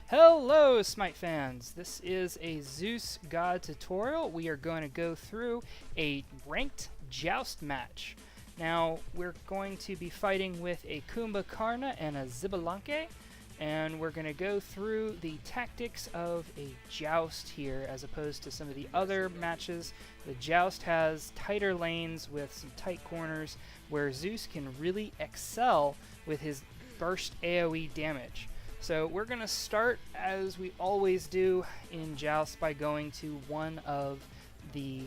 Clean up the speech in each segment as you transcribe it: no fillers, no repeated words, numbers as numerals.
Hello, Smite fans! This is a Zeus God tutorial. We are going to go through a ranked joust match. Now, we're going to be fighting with a Kumbhakarna and a Xbalanque, and we're going to go through the tactics of a joust here as opposed to some of the other matches. The joust has tighter lanes with some tight corners where Zeus can really excel with his burst AoE damage. So we're going to start, as we always do in Joust, by going to one of the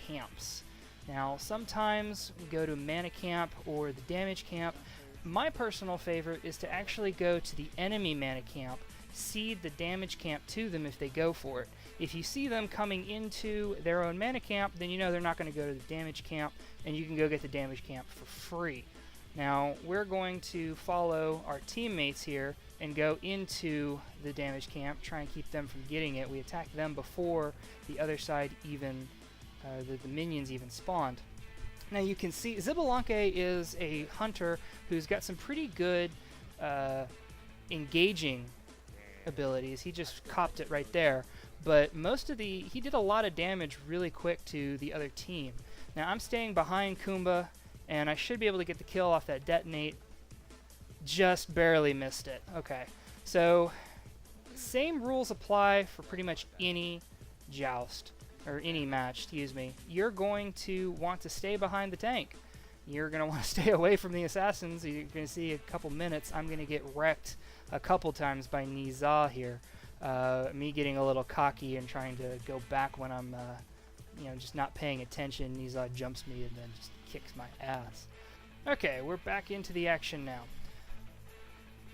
camps. Now, sometimes we go to Mana Camp or the Damage Camp. My personal favorite is to actually go to the enemy Mana Camp, seed the Damage Camp to them if they go for it. If you see them coming into their own Mana Camp, then you know they're not going to go to the Damage Camp, and you can go get the Damage Camp for free. Now, we're going to follow our teammates here and go into the damage camp, try and keep them from getting it. We attack them before the other side even, the minions even spawned. Now you can see Xbalanque is a hunter who's got some pretty good engaging abilities. He just copped it right there. But he did a lot of damage really quick to the other team. Now I'm staying behind Kumbha, and I should be able to get the kill off that detonate. Just barely missed it. Okay, so same rules apply for pretty much any joust, or any match, excuse me. You're going to want to stay behind the tank. You're going to want to stay away from the assassins. You're going to see a couple minutes. I'm going to get wrecked a couple times by Nizah here. Me getting a little cocky and trying to go back when I'm just not paying attention. Nizah jumps me and then just kicks my ass. Okay, we're back into the action now.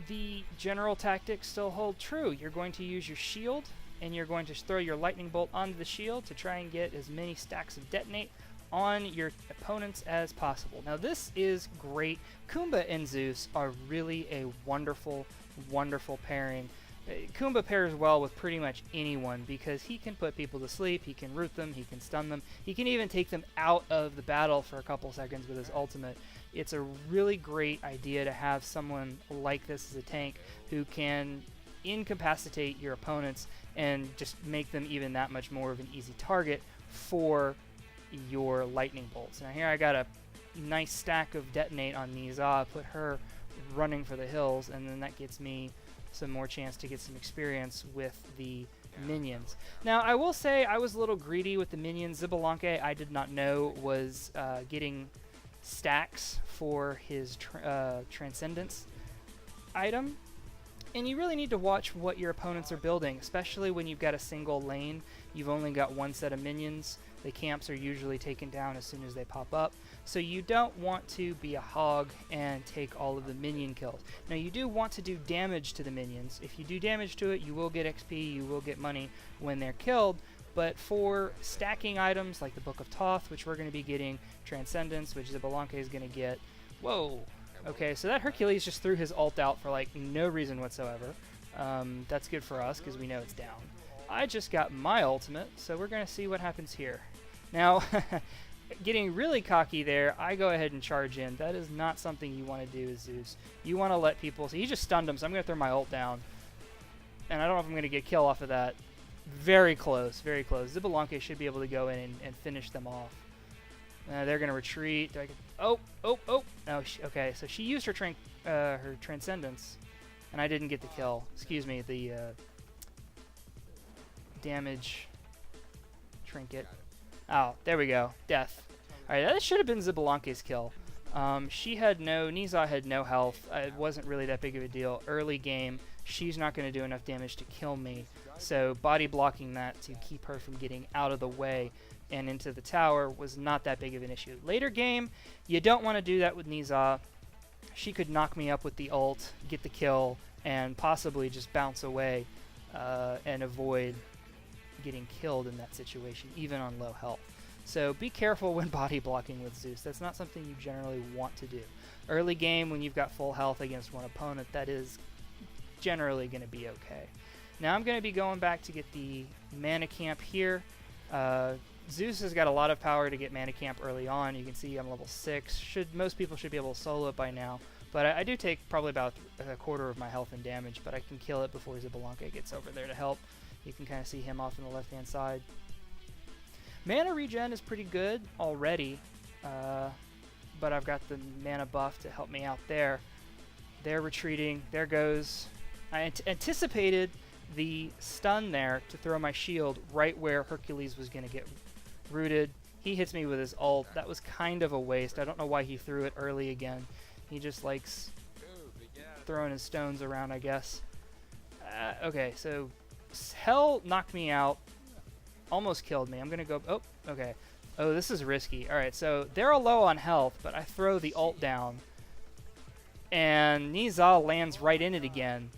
The general tactics still hold true. You're going to use your shield, and you're going to throw your lightning bolt onto the shield to try and get as many stacks of detonate on your opponents as possible. Now this is great. Kumbha and Zeus are really a wonderful, wonderful pairing. Kumbha pairs well with pretty much anyone because he can put people to sleep, he can root them, he can stun them, he can even take them out of the battle for a couple seconds with his ultimate. It's a really great idea to have someone like this as a tank who can incapacitate your opponents and just make them even that much more of an easy target for your lightning bolts. Now here I got a nice stack of detonate on Nizah, put her running for the hills, and then that gets me some more chance to get some experience with the minions. Now I will say I was a little greedy with the minions. Xbalanque I did not know was getting stacks for his transcendence item, and you really need to watch what your opponents are building, especially when you've got a single lane. You've only got one set of minions. The camps are usually taken down as soon as they pop up, so you don't want to be a hog and take all of the minion kills. Now you do want to do damage to the minions. If you do damage to it, you will get XP, you will get money when they're killed, but for stacking items like the Book of Thoth, which we're going to be getting, Transcendence, which Xbalanque is going to get. Whoa! Okay, so that Hercules just threw his ult out for like no reason whatsoever. That's good for us because we know it's down. I just got my ultimate, so we're going to see what happens here. Now, getting really cocky there, I go ahead and charge in. That is not something you want to do as Zeus. You want to let people... So he just stunned him, so I'm going to throw my ult down. And I don't know if I'm going to get a kill off of that. Very close, very close. Xbalanque should be able to go in and finish them off. They're going to retreat. Oh! No, okay, so she used her Transcendence, and I didn't get the kill. Excuse me, the damage trinket. Oh, there we go. Death. Alright, that should have been Xbalanque's kill. Nizah had no health. It wasn't really that big of a deal. Early game, she's not going to do enough damage to kill me. So body blocking that to keep her from getting out of the way and into the tower was not that big of an issue. Later game, you don't want to do that with Nizah. She could knock me up with the ult, get the kill, and possibly just bounce away and avoid getting killed in that situation, even on low health. So be careful when body blocking with Zeus. That's not something you generally want to do. Early game, when you've got full health against one opponent, that is generally going to be okay. Now I'm going to be going back to get the mana camp here. Zeus has got a lot of power to get mana camp early on. You can see I'm level 6. Most people should be able to solo it by now, But I do take probably about a quarter of my health and damage, but I can kill it before Xbalanque gets over there to help. You can kind of see him off on the left-hand side. Mana regen is pretty good already, but I've got the mana buff to help me out there. They're retreating. There goes. I anticipated the stun there to throw my shield right where Hercules was going to get rooted. He hits me with his ult. That was kind of a waste. I don't know why he threw it early again. He just likes throwing his stones around, I guess. Okay, so Hell knocked me out. Almost killed me. I'm going to go... Oh, okay. Oh, this is risky. All right, so they're all low on health, but I throw the ult down. And Nizal lands right in it again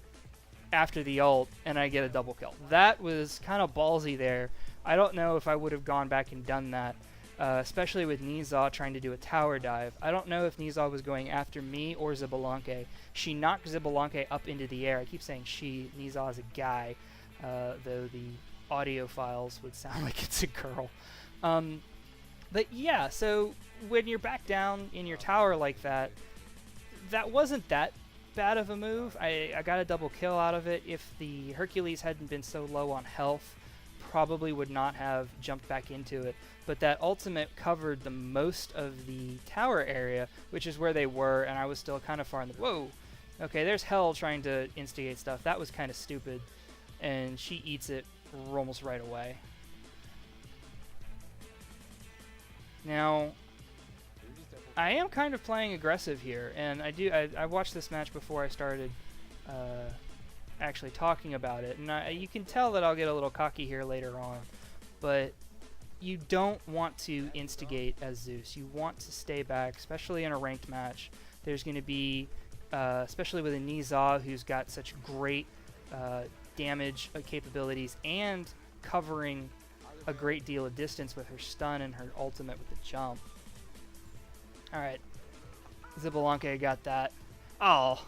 after the ult, and I get a double kill. That was kind of ballsy there. I don't know if I would have gone back and done that, especially with Nizal trying to do a tower dive. I don't know if Nizal was going after me or Xbalanque. She knocked Xbalanque up into the air. I keep saying she. Nizal is a guy, though the audio files would sound like it's a girl. But yeah, so when you're back down in your tower like that, that wasn't that bad of a move. I got a double kill out of it. If the Hercules hadn't been so low on health, probably would not have jumped back into it. But that ultimate covered the most of the tower area, which is where they were, and I was still kind of far in the... Whoa! Okay, there's Hell trying to instigate stuff. That was kind of stupid. And she eats it almost right away. Now, I am kind of playing aggressive here, and I watched this match before I started actually talking about it, and you can tell that I'll get a little cocky here later on, but you don't want to instigate as Zeus. You want to stay back, especially in a ranked match. There's going to be, especially with a Nizal who's got such great damage capabilities and covering a great deal of distance with her stun and her ultimate with the jump. Alright, Xbalanque got that. Oh,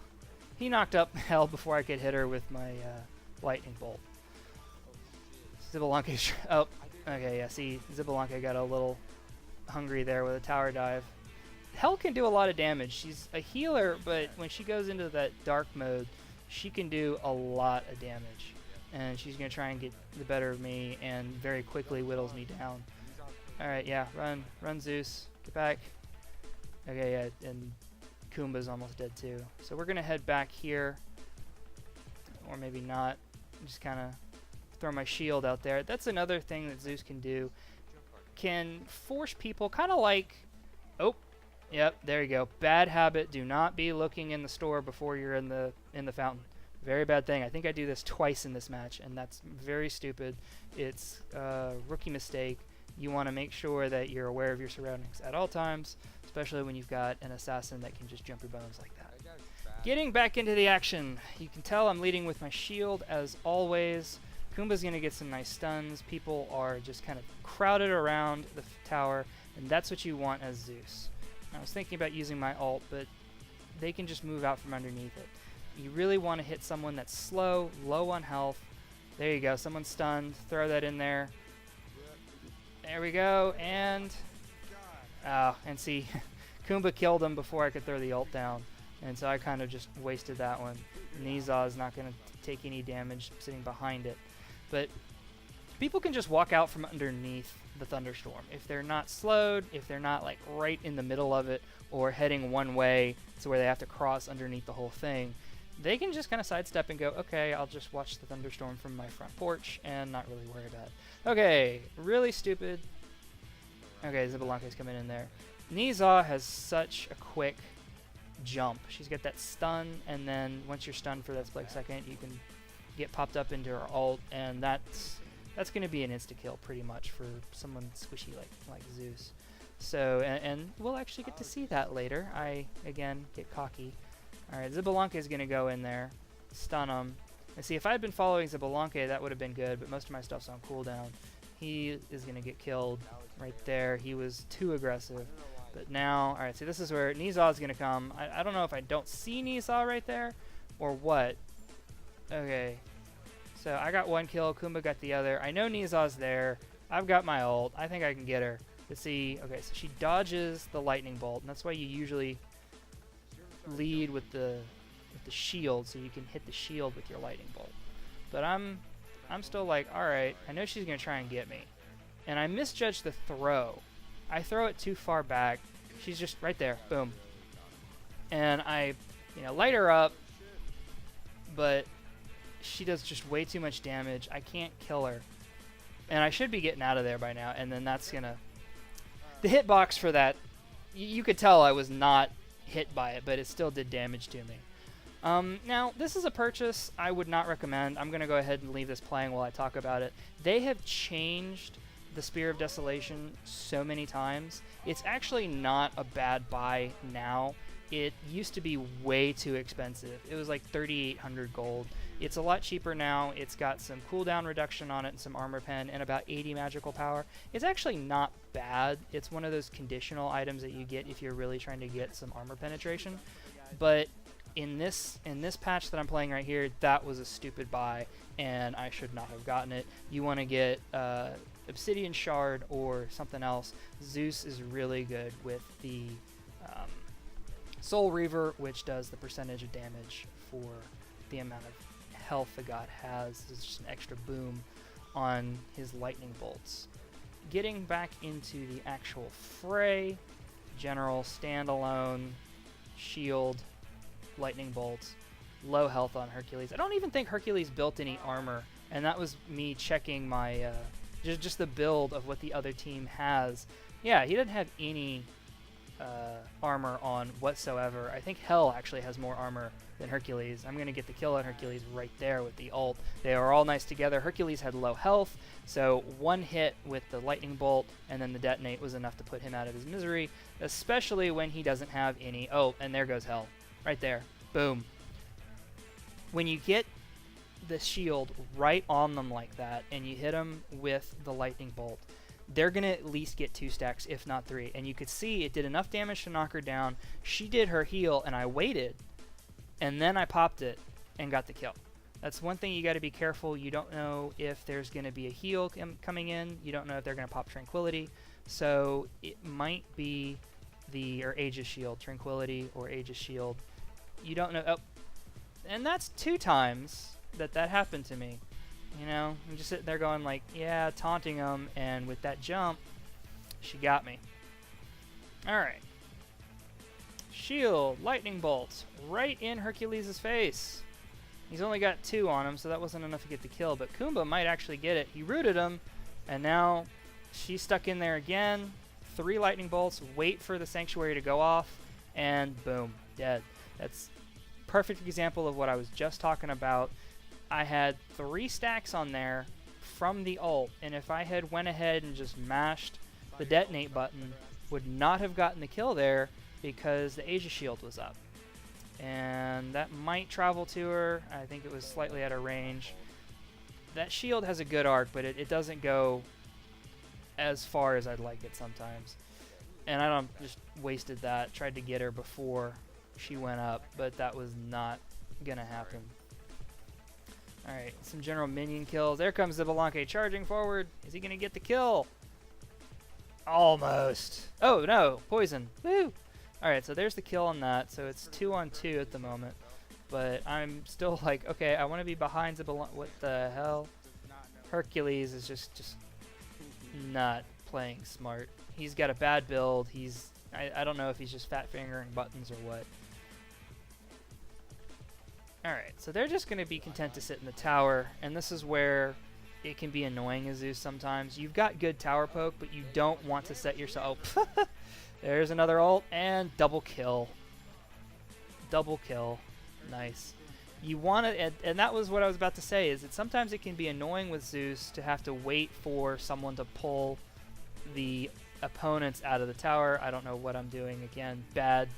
he knocked up Hell before I could hit her with my lightning bolt. Xbalanque's... Oh, okay, yeah, see, Xbalanque got a little hungry there with a tower dive. Hell can do a lot of damage. She's a healer, but when she goes into that dark mode, she can do a lot of damage. And she's going to try and get the better of me and very quickly whittles me down. Alright, yeah, run Zeus. Get back. Okay, yeah, and Kumba's almost dead too. So we're going to head back here. Or maybe not. Just kind of throw my shield out there. That's another thing that Zeus can do. Can force people, kind of like... Oh, yep, there you go. Bad habit. Do not be looking in the store before you're in the fountain. Very bad thing. I think I do this twice in this match, and that's very stupid. It's a rookie mistake. You want to make sure that you're aware of your surroundings at all times, especially when you've got an assassin that can just jump your bones like that. Getting back into the action. You can tell I'm leading with my shield as always. Kumba's going to get some nice stuns. People are just kind of crowded around the tower, and that's what you want as Zeus. I was thinking about using my ult, but they can just move out from underneath it. You really want to hit someone that's slow, low on health. There you go, someone's stunned. Throw that in there. There we go, and... and see, Kumba killed him before I could throw the ult down. And so I kind of just wasted that one. Nizal is not going to take any damage sitting behind it. But people can just walk out from underneath the thunderstorm. If they're not slowed, if they're not like right in the middle of it, or heading one way to where they have to cross underneath the whole thing, they can just kind of sidestep and go, okay, I'll just watch the thunderstorm from my front porch and not really worry about it. Okay, really stupid. Okay, Xbalanque's coming in there. Nizal has such a quick jump. She's got that stun, and then once you're stunned for that split second, you can get popped up into her ult, and that's going to be an insta-kill pretty much for someone squishy like Zeus. So, and we'll actually get to see that later. I, again, get cocky. Alright, Xbalanque is going to go in there, stun him. And see, if I had been following Xbalanque, that would have been good, but most of my stuff's on cooldown. He is going to get killed right there. He was too aggressive. But now, alright, so this is where Nizal is going to come. I don't know if I don't see Nizal right there or what. Okay, so I got one kill, Kumba got the other. I know Nizal's there. I've got my ult. I think I can get her. Let's see. Okay, so she dodges the lightning bolt, and that's why you usually lead with the shield, so you can hit the shield with your lightning bolt. But I'm still like, all right, I know she's gonna try and get me, and I misjudged the throw. I throw it too far back. She's just right there, boom, and I, light her up, but she does just way too much damage. I can't kill her, and I should be getting out of there by now. And then that's gonna, the hitbox for that, you could tell I was not hit by it, but it still did damage to me. Now, this is a purchase I would not recommend. I'm going to go ahead and leave this playing while I talk about it. They have changed the Spear of Desolation so many times. It's actually not a bad buy now. It used to be way too expensive. It was like 3,800 gold. It's a lot cheaper now. It's got some cooldown reduction on it and some armor pen and about 80 magical power. It's actually not bad. It's one of those conditional items that you get if you're really trying to get some armor penetration. But in this patch that I'm playing right here, that was a stupid buy, and I should not have gotten it. You want to get Obsidian Shard or something else. Zeus is really good with the Soul Reaver, which does the percentage of damage for the amount of health the god has. It's just an extra boom on his lightning bolts. Getting back into the actual fray, general standalone shield, lightning bolts, low health on Hercules. I don't even think Hercules built any armor, and that was me checking my just the build of what the other team has. Yeah, he doesn't have any armor on whatsoever. I think Hell actually has more armor than Hercules. I'm gonna get the kill on Hercules right there with the ult. They are all nice together. Hercules had low health, so one hit with the lightning bolt and then the detonate was enough to put him out of his misery, especially when he doesn't have any. Oh, and there goes Hell. Right there. Boom. When you get the shield right on them like that and you hit them with the lightning bolt, they're going to at least get 2 stacks, if not 3. And you could see it did enough damage to knock her down. She did her heal, and I waited, and then I popped it and got the kill. That's one thing you got to be careful. You don't know if there's going to be a heal coming in. You don't know if they're going to pop Tranquility. So it might be or Aegis Shield, Tranquility or Aegis Shield. You don't know. Oh, and that's 2 times that happened to me. I'm just sitting there going like, yeah, taunting him, and with that jump, she got me. Alright. Shield, lightning bolt, right in Hercules' face. He's only got 2 on him, so that wasn't enough to get the kill, but Kumba might actually get it. He rooted him, and now she's stuck in there again. 3 lightning bolts, wait for the sanctuary to go off, and boom, dead. That's a perfect example of what I was just talking about. I had 3 stacks on there from the ult, and if I had went ahead and just mashed the detonate button, would not have gotten the kill there because the Aegis Shield was up. And that might travel to her. I think it was slightly out of range. That shield has a good arc, but it doesn't go as far as I'd like it sometimes. And I just wasted that. Tried to get her before she went up, but that was not gonna happen. Alright, some general minion kills. There comes the Belanque charging forward. Is he going to get the kill? Almost. Oh, no. Poison. Woo! Alright, so there's the kill on that. So it's 2 on 2 at the moment. But I'm still like, okay, I want to be behind the Belanque. What the hell? Hercules is just not playing smart. He's got a bad build. I don't know if he's just fat fingering buttons or what. Alright, so they're just going to be content to sit in the tower, and this is where it can be annoying as Zeus sometimes. You've got good tower poke, but you don't want to set yourself... Oh, there's another ult, and double kill. Double kill. Nice. You want to... And that was what I was about to say, is that sometimes it can be annoying with Zeus to have to wait for someone to pull the opponents out of the tower. I don't know what I'm doing. Again, bad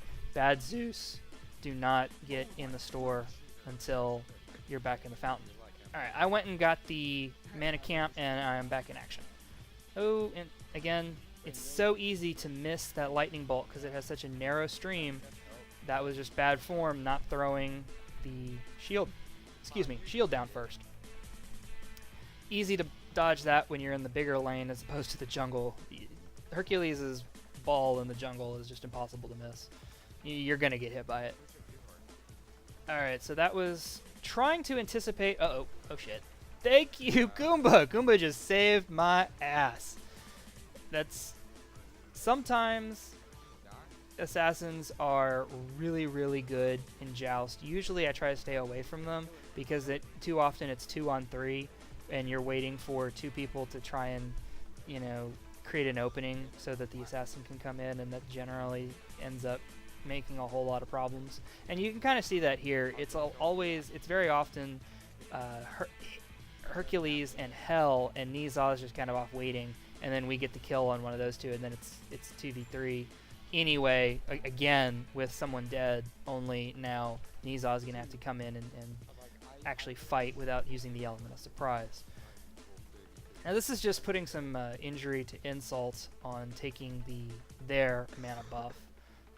Zeus. Do not get in the store until you're back in the fountain. Alright, I went and got the mana camp, and I'm back in action. Oh, and again, it's so easy to miss that lightning bolt because it has such a narrow stream. That was just bad form, not throwing the shield down first. Easy to dodge that when you're in the bigger lane as opposed to the jungle. Hercules' ball in the jungle is just impossible to miss. You're going to get hit by it. Alright, so that was trying to anticipate... Uh-oh. Oh, shit. Thank you, Goomba! Goomba just saved my ass. That's... Sometimes assassins are really, really good in Joust. Usually I try to stay away from them because too often it's 2-on-3 and you're waiting for two people to try and, you know, create an opening so that the assassin can come in, and that generally ends up making a whole lot of problems. And you can kind of see that here. It's very often Hercules and Hell, and Nizaz just kind of off waiting, and then we get the kill on one of those two, and then it's 2v3 anyway, again with someone dead. Only now Nizaz is gonna have to come in and actually fight without using the element of surprise. Now this is just putting some injury to insult on taking their mana buff.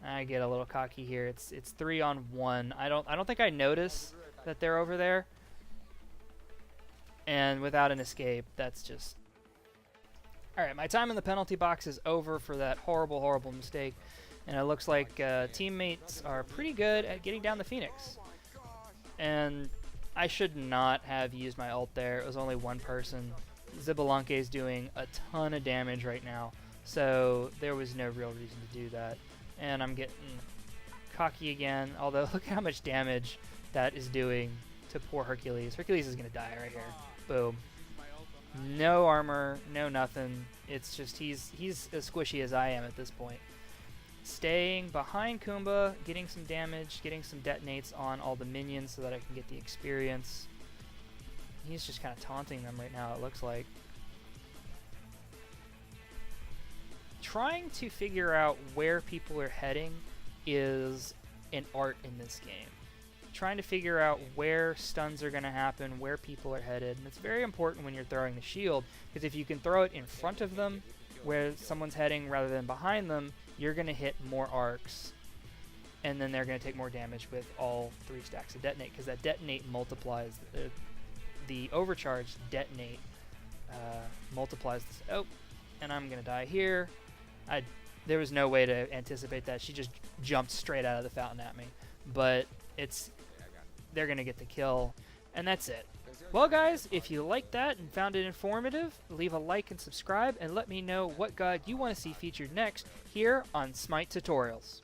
I get a little cocky here. It's 3-on-1. I don't think I notice that they're over there. And without an escape, that's just... Alright, my time in the penalty box is over for that horrible, horrible mistake. And it looks like teammates are pretty good at getting down the Phoenix. And I should not have used my ult there. It was only one person. Xbalanque is doing a ton of damage right now, so there was no real reason to do that. And I'm getting cocky again, although look at how much damage that is doing to poor Hercules. Hercules is going to die right here. Boom. No armor, no nothing. It's just he's as squishy as I am at this point. Staying behind Kumba, getting some damage, getting some detonates on all the minions so that I can get the experience. He's just kind of taunting them right now, it looks like. Trying to figure out where people are heading is an art in this game. Trying to figure out where stuns are going to happen, where people are headed, and it's very important when you're throwing the shield, because if you can throw it in front of them, where someone's heading, rather than behind them, you're going to hit more arcs, and then they're going to take more damage with all 3 stacks of detonate, because that detonate multiplies... the overcharge detonate multiplies this. Oh, and I'm gonna die here. There was no way to anticipate that. She just jumped straight out of the fountain at me. But they're gonna get the kill, and that's it. Well, guys, if you liked that and found it informative, leave a like and subscribe, and let me know what god you want to see featured next here on Smite Tutorials.